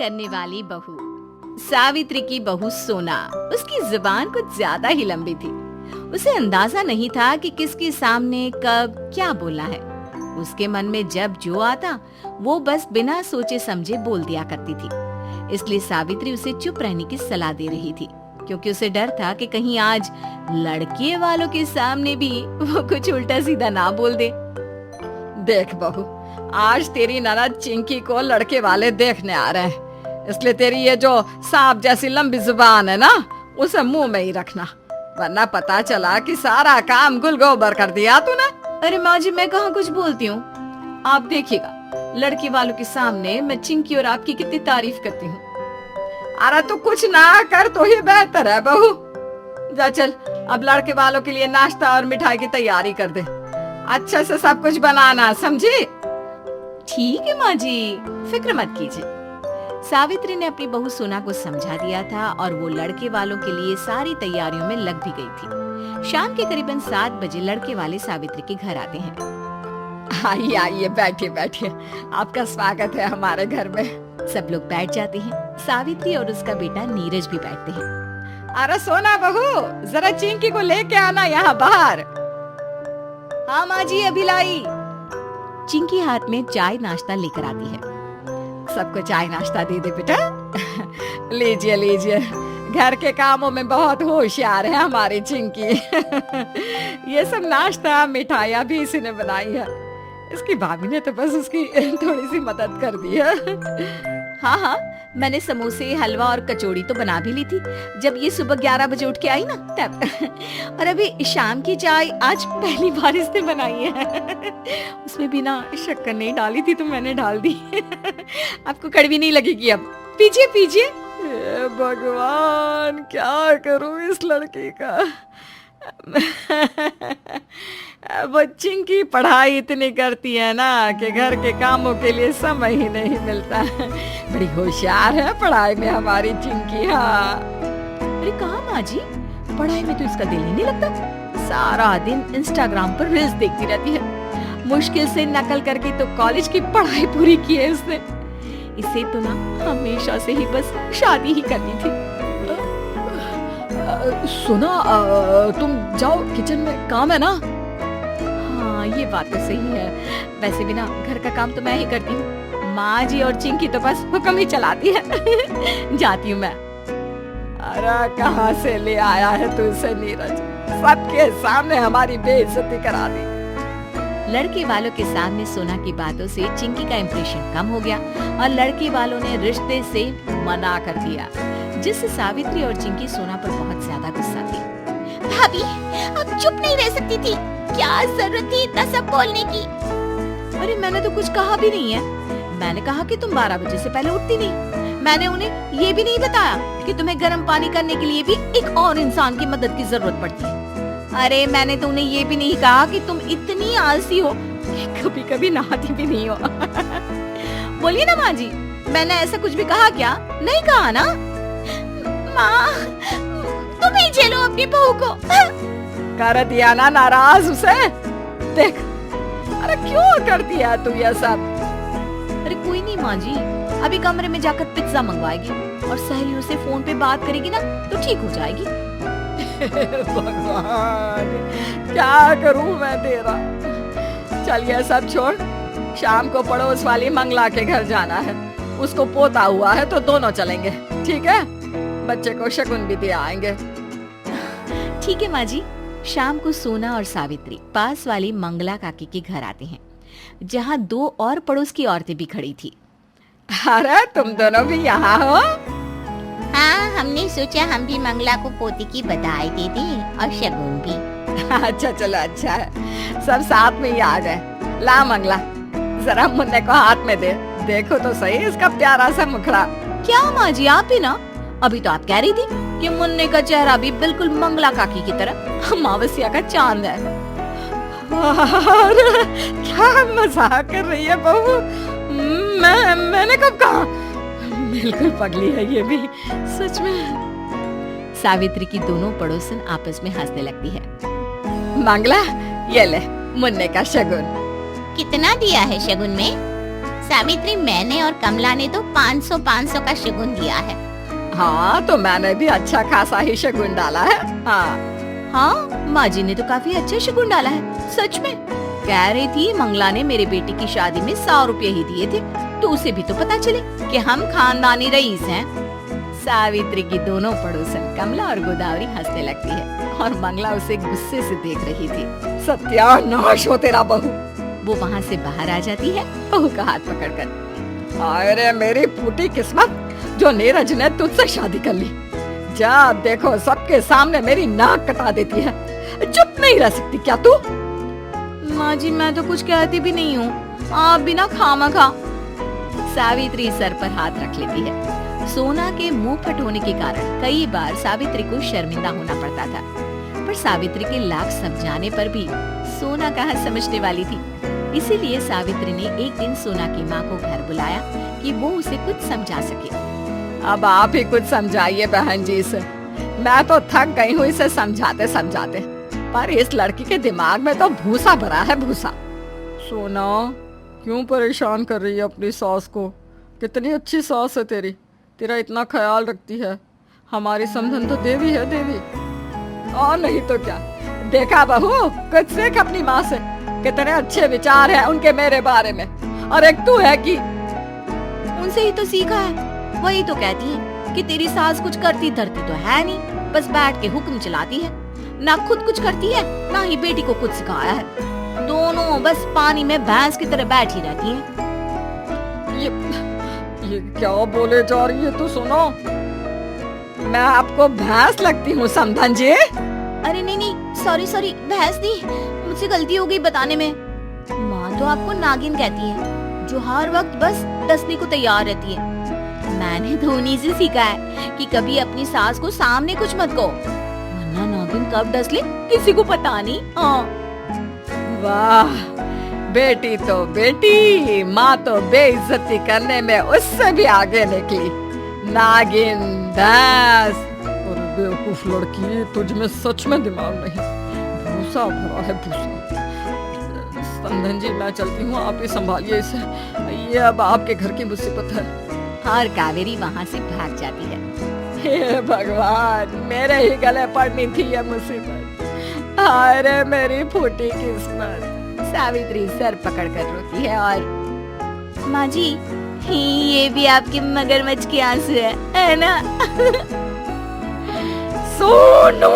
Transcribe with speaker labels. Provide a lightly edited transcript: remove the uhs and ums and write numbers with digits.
Speaker 1: करने वाली बहू। सावित्री की बहू सोना, उसकी जुबान कुछ ज्यादा ही लंबी थी। उसे अंदाजा नहीं था कि किसके सामने कब क्या बोलना है। उसके मन में जब जो आता वो बस बिना सोचे समझे बोल दिया करती थी। इसलिए सावित्री उसे चुप रहने की सलाह दे रही थी, क्योंकि उसे डर था कि कहीं आज लड़के वालों के सामने भी वो कुछ उल्टा सीधा ना बोल दे।
Speaker 2: देख बहू, आज तेरी ननद चिंकी को लड़के वाले देखने आ रहे हैं, इसलिए तेरी ये जो सांप जैसी लंबी जुबान है ना, उसे मुंह में ही रखना, वरना पता चला कि सारा काम गुलगोबर कर दिया तूने।
Speaker 1: अरे माँ जी, मैं कहाँ कुछ बोलती हूँ। आप देखिएगा, लड़के वालों के सामने मैं चिंकी और आपकी कितनी तारीफ करती हूँ।
Speaker 2: अरे तू कुछ ना कर तो ही बेहतर है बहू। जा चल, अब लड़के वालों के लिए नाश्ता और मिठाई की तैयारी कर दे। अच्छे से सब कुछ बनाना, समझी?
Speaker 1: ठीक है माँ जी, फिक्र मत कीजिए। सावित्री ने अपनी बहू सोना को समझा दिया था और वो लड़के वालों के लिए सारी तैयारियों में लग भी गई थी। शाम के करीबन 7 बजे लड़के वाले सावित्री के घर आते हैं।
Speaker 2: आइए आइए, बैठिए बैठिए, आपका स्वागत है हमारे घर में।
Speaker 1: सब लोग बैठ जाते हैं। सावित्री और उसका बेटा नीरज भी बैठते हैं।
Speaker 2: अरे सोना बहू, जरा चिंकी को लेके आना यहाँ बाहर।
Speaker 1: हाँ माँ जी, अभी लाई। चिंकी हाथ में चाय नाश्ता लेकर आती है।
Speaker 2: सबको चाय नाश्ता दे दे बेटा। लीजिए लीजिए, घर के कामों में बहुत होशियार है हमारी चिंकी। ये सब नाश्ता मिठाइयाँ भी इसी ने बनाई है। इसकी भाभी ने तो बस उसकी थोड़ी सी मदद कर दी है।
Speaker 1: हाँ, मैंने समोसे, हलवा और कचौड़ी तो बना भी ली थी जब ये सुबह 11 बजे उठ के आई ना तब। और अभी शाम की चाय आज पहली बार इसने बनाई है। उसमें भी ना शक्कर नहीं डाली थी तो मैंने डाल दी। आपको कड़वी नहीं लगेगी अब। पीजिए पीजिए।
Speaker 2: भगवान, क्या करूं इस लड़की का। बच्ची की पढ़ाई इतनी करती है ना कि घर के कामों के लिए समय ही नहीं मिलता। बड़ी होशियार है पढ़ाई में हमारी चिंकी। हाँ,
Speaker 1: अरे कहाँ माँ जी, पढ़ाई में तो इसका दिल ही नहीं लगता। सारा दिन इंस्टाग्राम पर रील्स देखती रहती है। मुश्किल से नकल करके तो कॉलेज की पढ़ाई पूरी की है उसने। इसे तो ना हमेशा से ही बस शादी ही करनी थी।
Speaker 2: सुना, तुम जाओ, किचन में काम है ना।
Speaker 1: हाँ, ये बात तो सही है। वैसे भी ना घर का काम तो मैं ही करती हूँ। माँ जी और चिंकी तो बस हुक्म ही चलाती है। जाती हूँ मैं।
Speaker 2: अरे कहाँ से ले आया है तू इसे नीरज, सबके सामने हमारी बेइज्जती करा दी।
Speaker 1: लड़के वालों के सामने सोना की बातों से चिंकी का इम्प्रेशन कम हो गया और लड़के वालों ने रिश्ते से मना कर दिया, जिससे सावित्री और चिंकी सोना पर बहुत ज्यादा गुस्सा थी।
Speaker 3: भाभी, अब चुप नहीं रह सकती थी, क्या जरूरत थी इतना सब बोलने की।
Speaker 1: अरे मैंने तो कुछ कहा भी नहीं है। मैंने कहा कि तुम 12 बजे से पहले उठती नहीं। मैंने उन्हें ये भी नहीं बताया कि तुम्हें गर्म पानी करने के लिए भी एक और इंसान की मदद की जरूरत पड़ती है। अरे मैंने तो उन्हें ये भी नहीं कहा कि तुम इतनी आलसी हो कि कभी कभी नहाती भी नहीं हो। बोलिए ना माँ जी, मैंने ऐसा कुछ भी कहा क्या? नहीं कहा ना?
Speaker 3: माँ, तुम ही झेलो अपनी बहू को।
Speaker 2: कर दिया ना नाराज उसे। देख, अरे क्यों कर दिया तू ये सब?
Speaker 1: अरे कोई नहीं माँ जी, अभी कमरे में जाकर पिज्जा मंगवाएगी और सहेलियों से फोन पे बात करेगी ना तो ठीक हो जाएगी।
Speaker 2: भगवान, क्या करूं मैं तेरा। चल ये सब छोड़, शाम को पड़ोस वाली मंगला के घर जाना है। उसको पोता हुआ है तो दोनों चलेंगे, ठीक है? बच्चे को शगुन भी दे आएंगे।
Speaker 1: ठीक है माँ जी। शाम को सोना और सावित्री पास वाली मंगला काकी के घर आते हैं, जहाँ 2 और पड़ोस की औरतें भी खड़ी थी।
Speaker 2: अरे तुम दोनों भी यहाँ हो?
Speaker 3: हाँ, हमने सोचा हम भी मंगला को पोती की बधाई दे दें और शगुन भी।
Speaker 2: अच्छा चलो, अच्छा है, सब साथ में ही आ गए। ला मंगला, जरा मुन्ने को हाथ में दे, देखो तो सही इसका प्यारा सा मुखड़ा।
Speaker 1: क्या माँ जी, आप ही ना? अभी तो आप कह रही थी कि मुन्ने का चेहरा भी बिल्कुल मंगला काकी की तरह अमावस्या का चांद है।
Speaker 2: क्या मजाक कर रही है बहू? मैंने कब कहा? बिल्कुल पगली है ये भी, सच में।
Speaker 1: सावित्री की दोनों पड़ोसन आपस में हंसने लगती है।
Speaker 2: मंगला, ये ले मुन्ने का शगुन।
Speaker 3: कितना दिया है शगुन में? सावित्री, मैंने और कमला ने तो 500-500 का शगुन दिया है।
Speaker 2: हाँ, तो मैंने भी अच्छा खासा ही शगुन डाला है।
Speaker 1: हाँ, माँ जी ने तो काफी अच्छा शगुन डाला है, सच में। कह रही थी मंगला ने मेरे बेटे की शादी में 100 रुपए ही दिए थे, तो उसे भी तो पता चले कि हम खानदानी रईस हैं। सावित्री की दोनों पड़ोसन कमला और गोदावरी हंसने लगती है और मंगला उसे गुस्से से देख रही थी।
Speaker 2: सत्यानाश हो तेरा बहू।
Speaker 1: वो वहाँ से बाहर आ जाती है बहू का हाथ पकड़कर।
Speaker 2: अरे मेरी फूटी किस्मत जो नीरज ने तुझसे शादी कर ली। जब देखो सबके सामने मेरी नाक कटा देती है। चुप नहीं रह सकती क्या तू?
Speaker 1: माँ जी, मैं तो कुछ कहती भी नहीं हूँ, आप भी ना खामखा। सावित्री सर पर हाथ रख लेती है। सोना के मुंह फट होने के कारण कई बार सावित्री को शर्मिंदा होना पड़ता था, पर सावित्री के लाख समझाने पर भी सोना कहाँ समझने वाली थी। इसीलिए सावित्री ने एक दिन सोना की माँ को घर बुलाया कि वो उसे कुछ समझा सके।
Speaker 2: अब आप ही कुछ समझाइए बहन जी से। मैं तो थक गई हूँ इसे समझाते समझाते, पर इस लड़की के दिमाग में तो भूसा भरा है, भूसा। सोना, क्यों परेशान कर रही है अपनी सास को? कितनी अच्छी सास है तेरी, तेरा इतना ख्याल रखती है। हमारी समधन तो देवी है, देवी। और नहीं तो क्या। देखा बहू, कुछ सीख अपनी माँ से। कितने अच्छे विचार हैं उनके मेरे बारे में। और एक तू है कि
Speaker 1: उनसे ही तो सीखा है। वही तो कहती है कि तेरी सास कुछ करती धरती तो है नहीं, बस बैठ के हुक्म चलाती है। ना खुद कुछ करती है, ना ही बेटी को कुछ सिखाया है। दोनों बस पानी में भैंस की तरह बैठी रहती हैं।
Speaker 2: ये क्या बोले जा रही है तू? सुनो, मैं आपको भैंस लगती हूँ समधन जी?
Speaker 1: अरे नहीं, सॉरी, भैंस नहीं, मुझसे गलती हो गई बताने में। माँ तो आपको नागिन कहती है, जो हर वक्त बस डसने को तैयार रहती है। मैंने धोनी से सीखा है कि कभी अपनी सास को सामने कुछ मत कहो, वरना नागिन कब डस ले किसी को पता नहीं। हाँ।
Speaker 2: वाह, बेटी तो बेटी, माँ तो बेइज्जती करने में उससे भी आगे निकली। नागिन, भैंस। और बेवकूफ लड़की, तुझ में सच में दिमाग नहीं, भूसा भरा है, भूसा। समधन जी, मैं चलती हूँ, आप ही संभालिए इसे। ये अब आपके घर की मुसीबत है।
Speaker 1: और कावेरी वहाँ से भाग जाती है।
Speaker 2: हे भगवान, मेरे ही गले पड़नी थी ये मुसीबत। अरे मेरी फूटी किस्मत।
Speaker 1: सावित्री सर पकड़कर रोती है और माँ जी, ये भी आपके मगरमच्छ के आंसू है ना?
Speaker 2: सोनू।